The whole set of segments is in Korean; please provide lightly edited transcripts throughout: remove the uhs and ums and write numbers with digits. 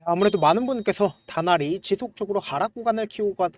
아무래도 많은 분께서 다날이 지속적으로 하락 구간을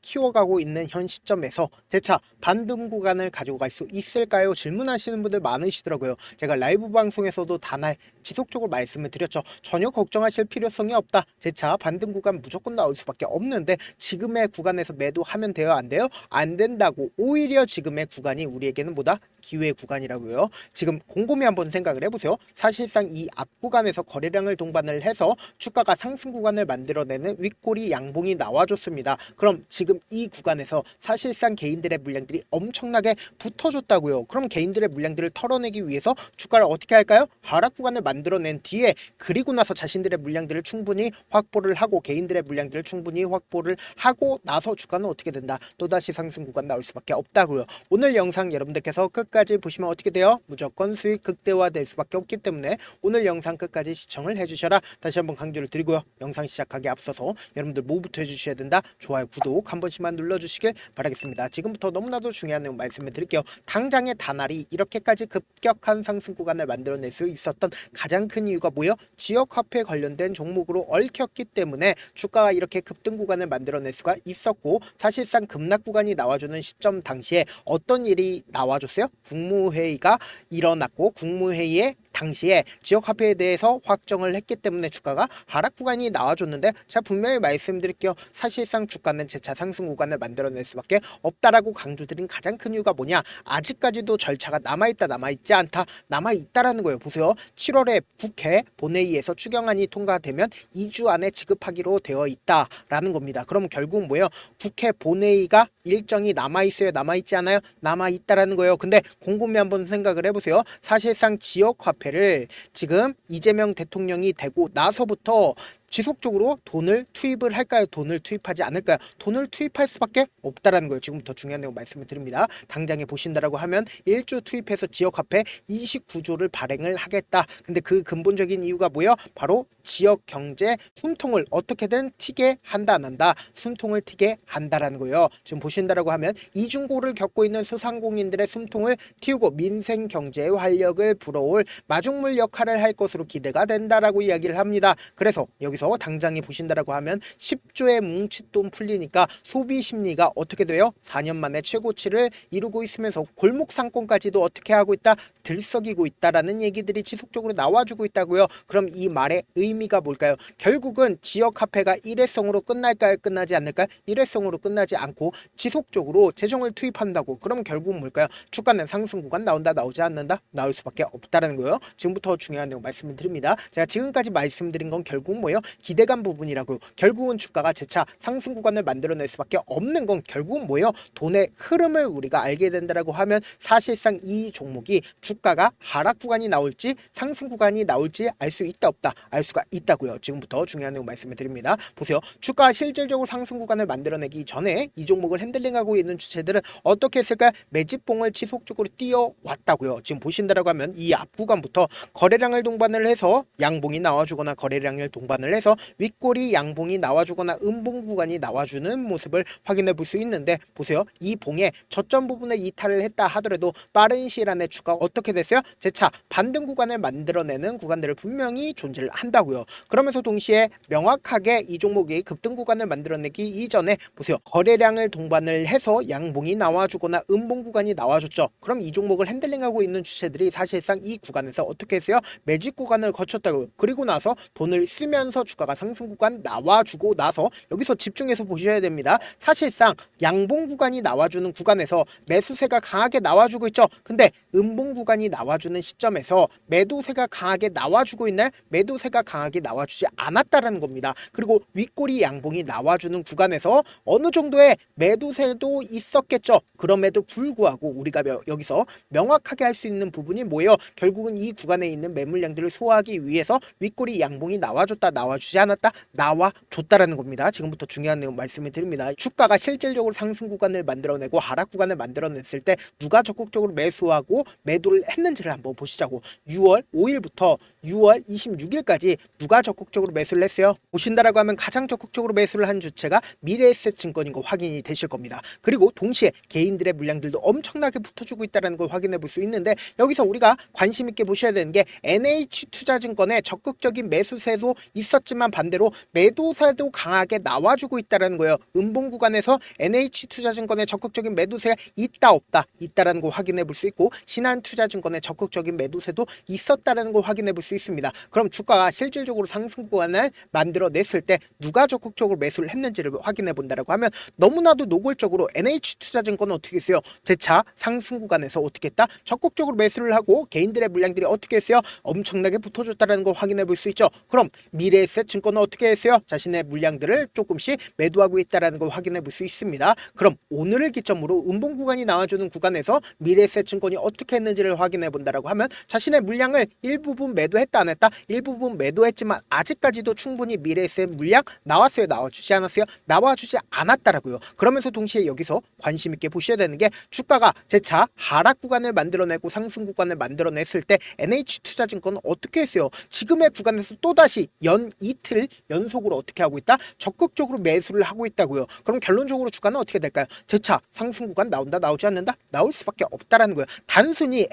키워가고 있는 현 시점에서 재차 반등 구간을 가지고 갈 수 있을까요? 질문하시는 분들 많으시더라고요. 제가 라이브 방송에서도 다날 지속적으로 말씀을 드렸죠. 전혀 걱정하실 필요성이 없다. 재차 반등 구간 무조건 나올 수밖에 없는데 지금의 구간에서 매도하면 돼요? 안 돼요? 안 된다고. 오히려 지금의 구간이 우리에게는 뭐다? 기회 구간이라고요. 지금 곰곰이 한번 생각을 해보세요. 사실상 이 앞 구간에서 거래량을 동반을 해서 주가가 상승 구간을 만들어내는 윗꼬리 양봉이 나와줬습니다. 그럼 지금 이 구간에서 사실상 개인들의 물량들이 엄청나게 붙어줬다고요. 그럼 개인들의 물량들을 털어내기 위해서 주가를 어떻게 할까요? 하락 구간을 만들어낸 뒤에 그리고 나서 자신들의 물량들을 충분히 확보를 하고 개인들의 물량들을 충분히 확보를 하고 나서 주가는 어떻게 된다? 또다시 상승 구간 나올 수밖에 없다고요. 오늘 영상 여러분들께서 끝까지 보시면 어떻게 돼요? 무조건 수익 극대화될 수밖에 없기 때문에 오늘 영상 끝까지 시청을 해주셔라. 다시 한번 강조를 드리고요. 영상 시작하기 앞서서 여러분들 뭐부터 해주셔야 된다? 좋아요, 구독 한 번씩만 눌러주시길 바라겠습니다. 지금부터 너무나도 중요한 내용 말씀을 드릴게요. 당장의 다날이 이렇게까지 급격한 상승 구간을 만들어낼 수 있었던 가장 큰 이유가 뭐예요? 지역화폐 관련된 종목으로 얽혔기 때문에 주가가 이렇게 급등 구간을 만들어낼 수가 있었고, 사실상 급락 구간이 나와주는 시점 당시에 어떤 일이 나와줬어요? 국무회의가 일어났고 국무회의에 당시에 지역화폐에 대해서 확정을 했기 때문에 주가가 하락 구간이 나와줬는데, 제가 분명히 말씀드릴게요. 사실상 주가는 재차 상승 구간을 만들어낼 수밖에 없다라고 강조드린 가장 큰 이유가 뭐냐? 아직까지도 절차가 남아있다 남아있지 않다 남아있다라는 거예요. 보세요. 7월에 국회 본회의에서 추경안이 통과되면 2주 안에 지급하기로 되어 있다라는 겁니다. 그럼 결국 뭐예요? 국회 본회의가 일정이 남아있어요? 남아있지 않아요? 남아있다라는 거예요. 근데 곰곰이 한번 생각을 해보세요. 사실상 지역화폐를 지금 이재명 대통령이 되고 나서부터 지속적으로 돈을 투입을 할까요? 돈을 투입하지 않을까요? 돈을 투입할 수밖에 없다라는 거예요. 지금부터 중요한 내용 말씀을 드립니다. 당장에 보신다라고 하면 1조 투입해서 지역화폐 29조를 발행을 하겠다. 근데 그 근본적인 이유가 뭐예요? 바로 지역 경제 숨통을 어떻게든 튀게 한다 안 한다? 숨통을 튀게 한다라는 거예요. 지금 보신다라고 하면 이중고를 겪고 있는 소상공인들의 숨통을 틔우고 민생 경제의 활력을 불어올 마중물 역할을 할 것으로 기대가 된다라고 이야기를 합니다. 그래서 여기서 당장에 보신다라고 하면 10조의 뭉칫돈 풀리니까 소비 심리가 어떻게 돼요? 4년 만에 최고치를 이루고 있으면서 골목 상권까지도 어떻게 하고 있다? 들썩이고 있다라는 얘기들이 지속적으로 나와주고 있다고요. 그럼 이 말의 의미가 뭘까요? 결국은 지역 화폐가 일회성으로 끝날까요? 끝나지 않을까요? 일회성으로 끝나지 않고 지속적으로 재정을 투입한다고. 그럼 결국 뭘까요? 주가는 상승 구간 나온다 나오지 않는다? 나올 수밖에 없다라는 거예요. 지금부터 중요한 내용 말씀을 드립니다. 제가 지금까지 말씀드린 건 결국 뭐예요? 기대감 부분이라고요. 결국은 주가가 재차 상승 구간을 만들어낼 수밖에 없는 건 결국은 뭐예요? 돈의 흐름을 우리가 알게 된다라고 하면 사실상 이 종목이 주가가 하락 구간이 나올지 상승 구간이 나올지 알 수 있다 없다? 알 수가 있다고요. 지금부터 중요한 내용 말씀을 드립니다. 보세요. 주가가 실질적으로 상승 구간을 만들어내기 전에 이 종목을 핸들링하고 있는 주체들은 어떻게 했을까요? 매집봉을 지속적으로 뛰어왔다고요. 지금 보신다라고 하면 이 앞 구간부터 거래량을 동반을 해서 양봉이 나와주거나 거래량을 동반을 해서 윗꼬리 양봉이 나와주거나 음봉 구간이 나와주는 모습을 확인해 볼 수 있는데, 보세요. 이 봉의 저점 부분에 이탈을 했다 하더라도 빠른 시일 안에 주가가 어떻게 됐어요? 재차 반등 구간을 만들어내는 구간들을 분명히 존재를 한다고요. 그러면서 동시에 명확하게 이 종목이 급등 구간을 만들어내기 이전에 보세요. 거래량을 동반을 해서 양봉이 나와주거나 음봉 구간이 나와줬죠. 그럼 이 종목을 핸들링하고 있는 주체들이 사실상 이 구간에서 어떻게 했어요? 매집 구간을 거쳤다고요. 그리고 나서 돈을 쓰면서 주가가 상승 구간 나와주고 나서 여기서 집중해서 보셔야 됩니다. 사실상 양봉 구간이 나와주는 구간에서 매수세가 강하게 나와주고 있죠. 근데 음봉 구간이 나와주는 시점에서 매도세가 강하게 나와주고 있나요? 매도세가 강하게 나와주지 않았다라는 겁니다. 그리고 윗꼬리 양봉이 나와주는 구간에서 어느 정도의 매도세도 있었겠죠. 그럼에도 불구하고 우리가 여기서 명확하게 할 수 있는 부분이 뭐예요? 결국은 이 구간에 있는 매물량들을 소화하기 위해서 윗꼬리 양봉이 나와줬다 나와주지 않았다? 나와줬다라는 겁니다. 지금부터 중요한 내용 말씀을 드립니다. 주가가 실질적으로 상승 구간을 만들어내고 하락 구간을 만들어냈을 때 누가 적극적으로 매수하고 매도를 했는지를 한번 보시자고. 6월 5일부터 6월 26일까지 누가 적극적으로 매수를 했어요? 보신다라고 하면 가장 적극적으로 매수를 한 주체가 미래에셋증권인 거 확인이 되실 겁니다. 그리고 동시에 개인들의 물량들도 엄청나게 붙어주고 있다는 걸 확인해 볼 수 있는데, 여기서 우리가 관심 있게 보셔야 되는 게 NH투자증권의 적극적인 매수세도 있었죠. 있었지만 반대로 매도세도 강하게 나와주고 있다는 거예요. 음봉 구간에서 NH투자증권의 적극적인 매도세가 있다 없다 있다라는 거 확인해 볼 수 있고 신한투자증권의 적극적인 매도세도 있었다라는 거 확인해 볼 수 있습니다. 그럼 주가가 실질적으로 상승 구간을 만들어냈을 때 누가 적극적으로 매수를 했는지를 확인해 본다라고 하면 너무나도 노골적으로 NH투자증권은 어떻게 했어요? 재차 상승 구간에서 어떻게 했다? 적극적으로 매수를 하고 개인들의 물량들이 어떻게 했어요? 엄청나게 붙어줬다는 거 확인해 볼 수 있죠. 그럼 미래에셋증권은 어떻게 했어요? 자신의 물량들을 조금씩 매도하고 있다는 걸 확인해 볼 수 있습니다. 그럼 오늘을 기점으로 음봉 구간이 나와주는 구간에서 미래에셋증권이 어떻게 했는지를 확인해 본다라고 하면 자신의 물량을 일부분 매도했다 안 했다? 일부분 매도했지만 아직까지도 충분히 미래에셋 물량 나왔어요? 나와주지 않았어요? 나와주지 않았다라고요. 그러면서 동시에 여기서 관심 있게 보셔야 되는 게 주가가 재차 하락 구간을 만들어내고 상승 구간을 만들어냈을 때 NH투자증권은 어떻게 했어요? 지금의 구간에서 또다시 연 이틀 연속으로 어떻게 하고 있다? 적극적으로 매수를 하고 있다고요. 그럼 결론적으로 주가는 어떻게 될까요? 재차 상승 구간 나온다 나오지 않는다? 나올 수밖에 없다라는 거예요. 단순히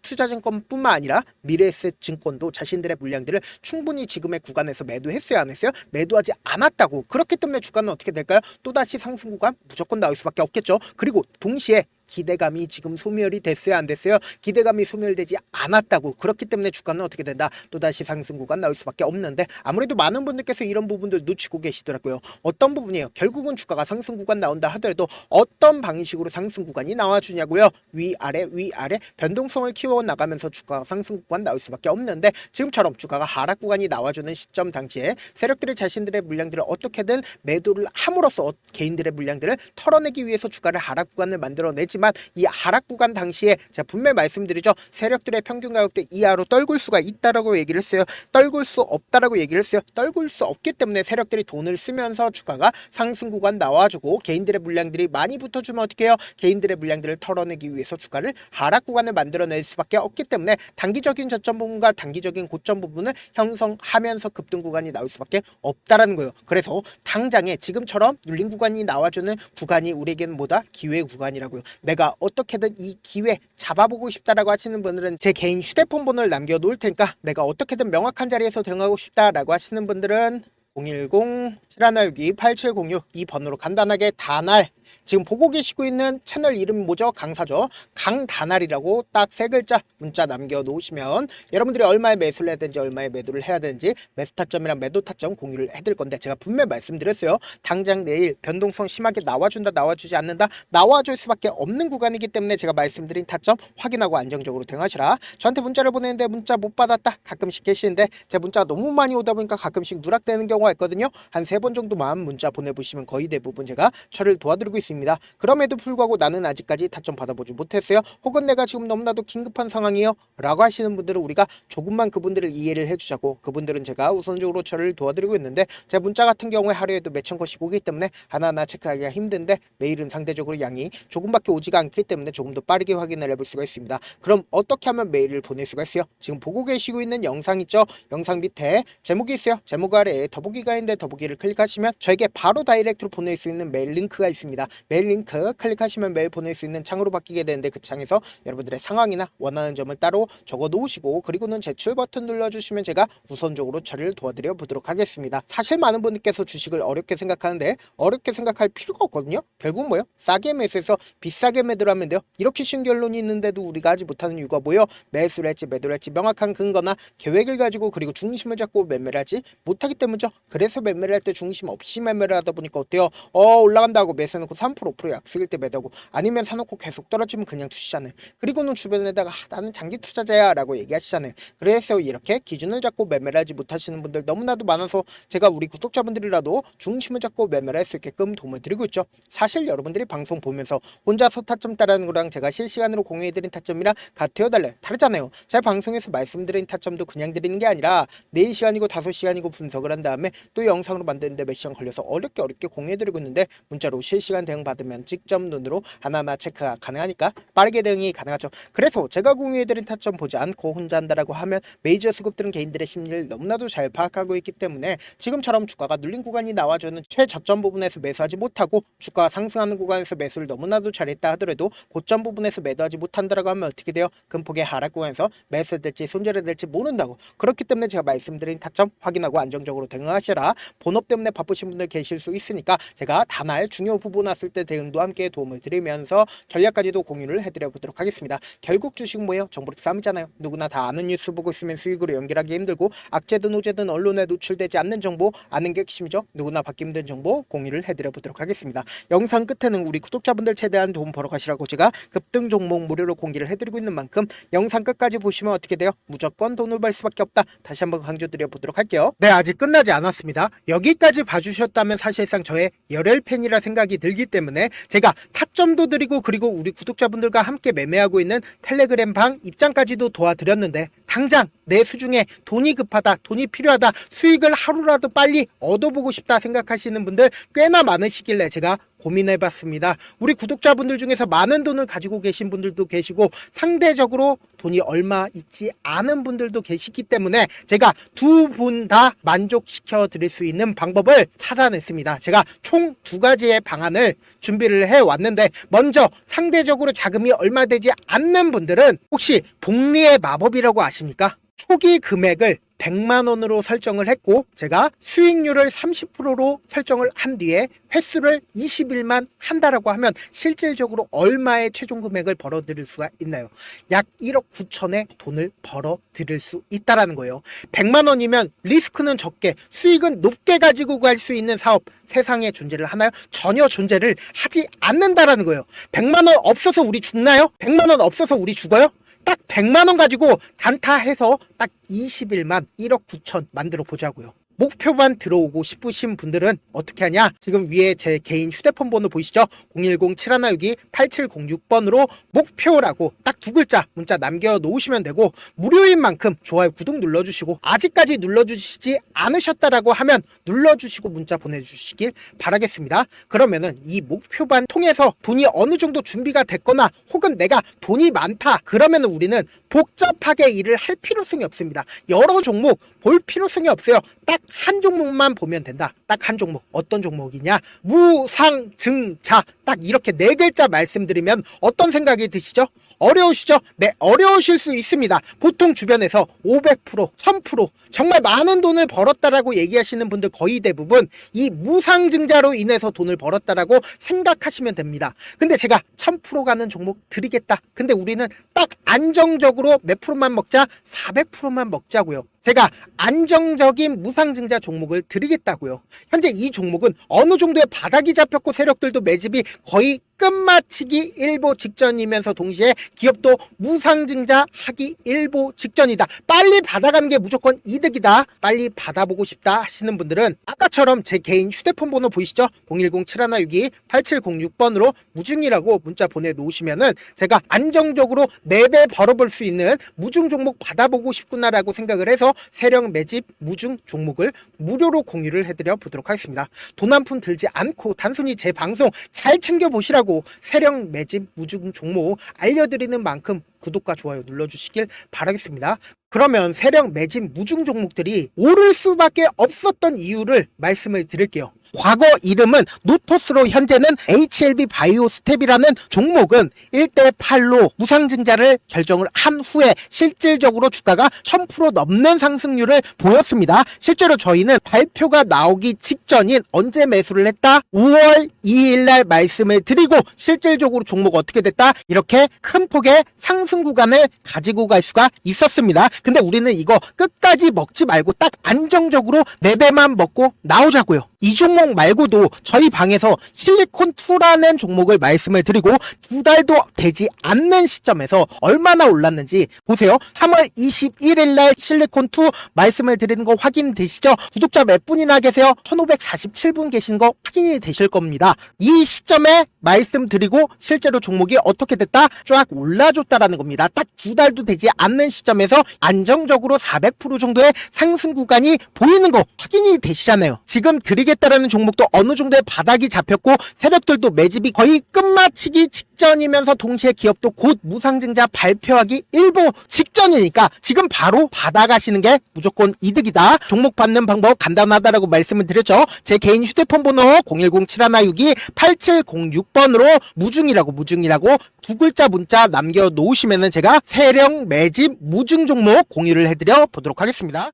NH투자증권뿐만 아니라 미래에셋증권도 자신들의 물량들을 충분히 지금의 구간에서 매도했어요 안 했어요? 매도하지 않았다고. 그렇기 때문에 주가는 어떻게 될까요? 또다시 상승 구간 무조건 나올 수밖에 없겠죠. 그리고 동시에 기대감이 지금 소멸이 됐어요 안 됐어요? 기대감이 소멸되지 않았다고. 그렇기 때문에 주가는 어떻게 된다? 또다시 상승 구간 나올 수밖에 없는데 아무래도 많은 분들께서 이런 부분들 놓치고 계시더라고요. 어떤 부분이에요? 결국은 주가가 상승 구간 나온다 하더라도 어떤 방식으로 상승 구간이 나와주냐고요. 위아래 위아래 변동성을 키워나가면서 주가가 상승 구간 나올 수밖에 없는데 지금처럼 주가가 하락 구간이 나와주는 시점 당시에 세력들이 자신들의 물량들을 어떻게든 매도를 함으로써 개인들의 물량들을 털어내기 위해서 주가를 하락 구간을 만들어내지만 이 하락 구간 당시에 제가 분명히 말씀드리죠. 세력들의 평균 가격대 이하로 떨굴 수가 있다라고 얘기를 했어요. 떨굴 수 없다라고 얘기를 했어요. 떨굴 수 없기 때문에 세력들이 돈을 쓰면서 주가가 상승 구간 나와주고 개인들의 물량들이 많이 붙어주면 어떻게 해요? 개인들의 물량들을 털어내기 위해서 주가를 하락 구간을 만들어낼 수밖에 없기 때문에 단기적인 저점 부분과 단기적인 고점 부분을 형성하면서 급등 구간이 나올 수밖에 없다라는 거예요. 그래서 당장에 지금처럼 눌린 구간이 나와주는 구간이 우리에게는 뭐다? 기회 구간이라고요. 내가 어떻게든 이 기회 잡아보고 싶다라고 하시는 분들은 제 개인 휴대폰 번호를 남겨놓을 테니까 내가 어떻게든 명확한 자리에서 대응하고 싶다라고 하시는 분들은 010-7162-8706 이 번호로 간단하게 다날 지금 보고 계시고 있는 채널 이름이 뭐죠? 강사죠. 강다날이라고 딱 세 글자 문자 남겨놓으시면 여러분들이 얼마에 매수를 해야 되는지 얼마에 매도를 해야 되는지 매수 타점이랑 매도 타점 공유를 해드릴 건데 제가 분명히 말씀드렸어요. 당장 내일 변동성 심하게 나와준다 나와주지 않는다 나와줄 수밖에 없는 구간이기 때문에 제가 말씀드린 타점 확인하고 안정적으로 대응하시라. 저한테 문자를 보내는데 문자 못 받았다 가끔씩 계시는데 제 문자가 너무 많이 오다 보니까 가끔씩 누락되는 경우가 있거든요. 한 3번 정도만 문자 보내보시면 거의 대부분 제가 처리를 도와드리고 있습니다. 그럼에도 불구하고 나는 아직까지 타점 받아보지 못했어요. 혹은 내가 지금 너무나도 긴급한 상황이에요 라고 하시는 분들은 우리가 조금만 그분들을 이해를 해주자고 그분들은 제가 우선적으로 처리를 도와드리고 있는데 제 문자 같은 경우에 하루에도 몇천 건씩 오기 때문에 하나하나 체크하기가 힘든데 메일은 상대적으로 양이 조금밖에 오지가 않기 때문에 조금 더 빠르게 확인을 해볼 수가 있습니다. 그럼 어떻게 하면 메일을 보낼 수가 있어요? 지금 보고 계시고 있는 영상 있죠? 영상 밑에 제목이 있어요. 제목 아래에 더보기가 있는데 더보기를 클릭하시면 저에게 바로 다이렉트로 보낼 수 있는 메일 링크가 있습니다. 메일 링크 클릭하시면 메일 보낼 수 있는 창으로 바뀌게 되는데 그 창에서 여러분들의 상황이나 원하는 점을 따로 적어 놓으시고 그리고는 제출 버튼 눌러주시면 제가 우선적으로 처리를 도와드려 보도록 하겠습니다. 사실 많은 분들께서 주식을 어렵게 생각하는데 어렵게 생각할 필요가 없거든요. 결국 뭐요? 싸게 매수해서 비싸게 매도를 하면 돼요. 이렇게 쉬운 결론이 있는데도 우리가 하지 못하는 이유가 뭐예요? 매수를 할지 매도를 할지 명확한 근거나 계획을 가지고 그리고 중심을 잡고 매매를 하지 못하기 때문이죠. 그래서 매매를 할 때 중심 없이 매매를 하다 보니까 어때요? 올라간다고 매수해놓고 3% 5% 약속일 때 매도하고 아니면 사놓고 계속 떨어지면 그냥 투시잖아요. 그리고는 주변에다가 나는 장기 투자자야 라고 얘기하시잖아요. 그래서 이렇게 기준을 잡고 매매를 하지 못하시는 분들 너무나도 많아서 제가 우리 구독자분들이라도 중심을 잡고 매매를 할 수 있게끔 도움을 드리고 있죠. 사실 여러분들이 방송 보면서 혼자서 타점 따라하는 거랑 제가 실시간으로 공유해드린 타점이랑 같아요 달라요? 다르잖아요. 제 방송에서 말씀드린 타점도 그냥 드리는 게 아니라 4시간이고 5시간이고 분석을 한 다음에 또 영상으로 만드는데 몇 시간 걸려서 어렵게 공유해드리고 있는데 문자로 실시간 실시간 대응 받으면 직접 눈으로 하나하나 체크가 가능하니까 빠르게 대응이 가능하죠. 그래서 제가 공유해드린 타점 보지 않고 혼자 한다라고 하면 메이저 수급들은 개인들의 심리를 너무나도 잘 파악하고 있기 때문에 지금처럼 주가가 눌린 구간이 나와주는 최저점 부분에서 매수하지 못하고 주가가 상승하는 구간에서 매수를 너무나도 잘했다 하더라도 고점 부분에서 매도하지 못한다라고 하면 어떻게 돼요? 금폭의 하락 구간에서 매수를 될지 손절을 될지 모른다고. 그렇기 때문에 제가 말씀드린 타점 확인하고 안정적으로 대응하시라. 본업 때문에 바쁘신 분들 계실 수 있으니까 제가 다날 중요 부분 왔을 때 대응도 함께 도움을 드리면서 전략까지도 공유를 해드려 보도록 하겠습니다. 결국 주식은 뭐예요? 정보력 싸움이잖아요. 누구나 다 아는 뉴스 보고 있으면 수익으로 연결하기 힘들고 악재든 호재든 언론에 노출되지 않는 정보 아는 게 핵심이죠. 누구나 받기 힘든 정보 공유를 해드려 보도록 하겠습니다. 영상 끝에는 우리 구독자분들 최대한 도움 벌어 가시라고 제가 급등 종목 무료로 공개를 해드리고 있는 만큼 영상 끝까지 보시면 어떻게 돼요? 무조건 돈을 벌 수밖에 없다. 다시 한번 강조드려 보도록 할게요. 네, 아직 끝나지 않았습니다. 여기까지 봐주셨다면 사실상 저의 열혈 팬이라 생각이 들기 때문에 제가 타점도 드리고 그리고 우리 구독자분들과 함께 매매하고 있는 텔레그램 방 입장까지도 도와드렸는데 당장 내 수중에 돈이 급하다, 돈이 필요하다, 수익을 하루라도 빨리 얻어보고 싶다 생각하시는 분들 꽤나 많으시길래 제가 고민해봤습니다. 우리 구독자분들 중에서 많은 돈을 가지고 계신 분들도 계시고 상대적으로 돈이 얼마 있지 않은 분들도 계시기 때문에 제가 두 분 다 만족시켜 드릴 수 있는 방법을 찾아냈습니다. 제가 총 두 가지의 방안을 준비를 해왔는데 먼저 상대적으로 자금이 얼마 되지 않는 분들은 혹시 복리의 마법이라고 아십니까? 초기 금액을 100만원으로 설정을 했고 제가 수익률을 30%로 설정을 한 뒤에 횟수를 20일만 한다라고 하면 실질적으로 얼마의 최종 금액을 벌어들일 수가 있나요? 약 1억 9천의 돈을 벌어들일 수 있다라는 거예요. 100만원이면 리스크는 적게 수익은 높게 가지고 갈 수 있는 사업 세상에 존재를 하나요? 전혀 존재를 하지 않는다라는 거예요. 100만원 없어서 우리 죽나요? 100만원 없어서 우리 죽어요? 딱 100만원 가지고 단타해서 딱 20일만 1억 9천 만들어 보자고요. 목표만 들어오고 싶으신 분들은 어떻게 하냐? 지금 위에 제 개인 휴대폰 번호 보이시죠? 010-7162-8706번으로 목표라고 딱 두 글자 문자 남겨놓으시면 되고 무료인 만큼 좋아요 구독 눌러주시고 아직까지 눌러주시지 않으셨다라고 하면 눌러주시고 문자 보내주시길 바라겠습니다. 그러면은 이 목표반 통해서 돈이 어느 정도 준비가 됐거나 혹은 내가 돈이 많다 그러면은 우리는 복잡하게 일을 할 필요성이 없습니다. 여러 종목 볼 필요성이 없어요. 딱 한 종목만 보면 된다. 딱 한 종목. 어떤 종목이냐? 무상증자. 딱 이렇게 네 글자 말씀드리면 어떤 생각이 드시죠? 어려우시죠? 네, 어려우실 수 있습니다. 보통 주변에서 500%, 1000% 정말 많은 돈을 벌었다라고 얘기하시는 분들 거의 대부분 이 무상증자로 인해서 돈을 벌었다라고 생각하시면 됩니다. 근데 제가 1000% 가는 종목 드리겠다. 근데 우리는 딱 안정적으로 몇 프로만 먹자? 400%만 먹자고요. 제가 안정적인 무상증자 종목을 드리겠다고요. 현재 이 종목은 어느 정도의 바닥이 잡혔고 세력들도 매집이 거의 끝마치기 일보 직전이면서 동시에 기업도 무상증자 하기 일보 직전이다. 빨리 받아가는 게 무조건 이득이다. 빨리 받아보고 싶다 하시는 분들은 아까처럼 제 개인 휴대폰 번호 보이시죠? 010-7162-8706번으로 무중이라고 문자 보내놓으시면은 제가 안정적으로 4배 벌어볼 수 있는 무중 종목 받아보고 싶구나라고 생각을 해서 세력 매집 무중 종목을 무료로 공유를 해드려 보도록 하겠습니다. 돈 한 푼 들지 않고 단순히 제 방송 잘 챙겨보시라고 세력 매집 무중 종목 알려드리는 만큼 구독과 좋아요 눌러주시길 바라겠습니다. 그러면 세력 매집 무중 종목들이 오를 수밖에 없었던 이유를 말씀을 드릴게요. 과거 이름은 노토스로 현재는 HLB 바이오스텝이라는 종목은 1대8로 무상증자를 결정을 한 후에 실질적으로 주가가 1000% 넘는 상승률을 보였습니다. 실제로 저희는 발표가 나오기 직전인 언제 매수를 했다? 5월 2일 날 말씀을 드리고 실질적으로 종목 어떻게 됐다? 이렇게 큰 폭의 상승 구간을 가지고 갈 수가 있었습니다. 근데 우리는 이거 끝까지 먹지 말고 딱 안정적으로 4배만 먹고 나오자고요. 이 종목 말고도 저희 방에서 실리콘2라는 종목을 말씀을 드리고 2달도 되지 않는 시점에서 얼마나 올랐는지 보세요. 3월 21일 날 실리콘2 말씀을 드리는 거 확인되시죠? 구독자 몇 분이나 계세요? 1547분 계신 거 확인이 되실 겁니다. 이 시점에 말씀드리고 실제로 종목이 어떻게 됐다? 쫙 올라줬다라는 겁니다. 딱 2달도 되지 않는 시점에서 안정적으로 400% 정도의 상승 구간이 보이는 거 확인이 되시잖아요. 지금 드리게 매집하겠다라는 종목도 어느 정도의 바닥이 잡혔고 세력들도 매집이 거의 끝마치기 직전이면서 동시에 기업도 곧 무상증자 발표하기 일보 직전이니까 지금 바로 받아가시는 게 무조건 이득이다. 종목 받는 방법 간단하다라고 말씀을 드렸죠. 제 개인 휴대폰 번호 010-7162-8706번으로 무중이라고 두 글자 문자 남겨놓으시면은 제가 세력 매집 무중 종목 공유를 해드려 보도록 하겠습니다.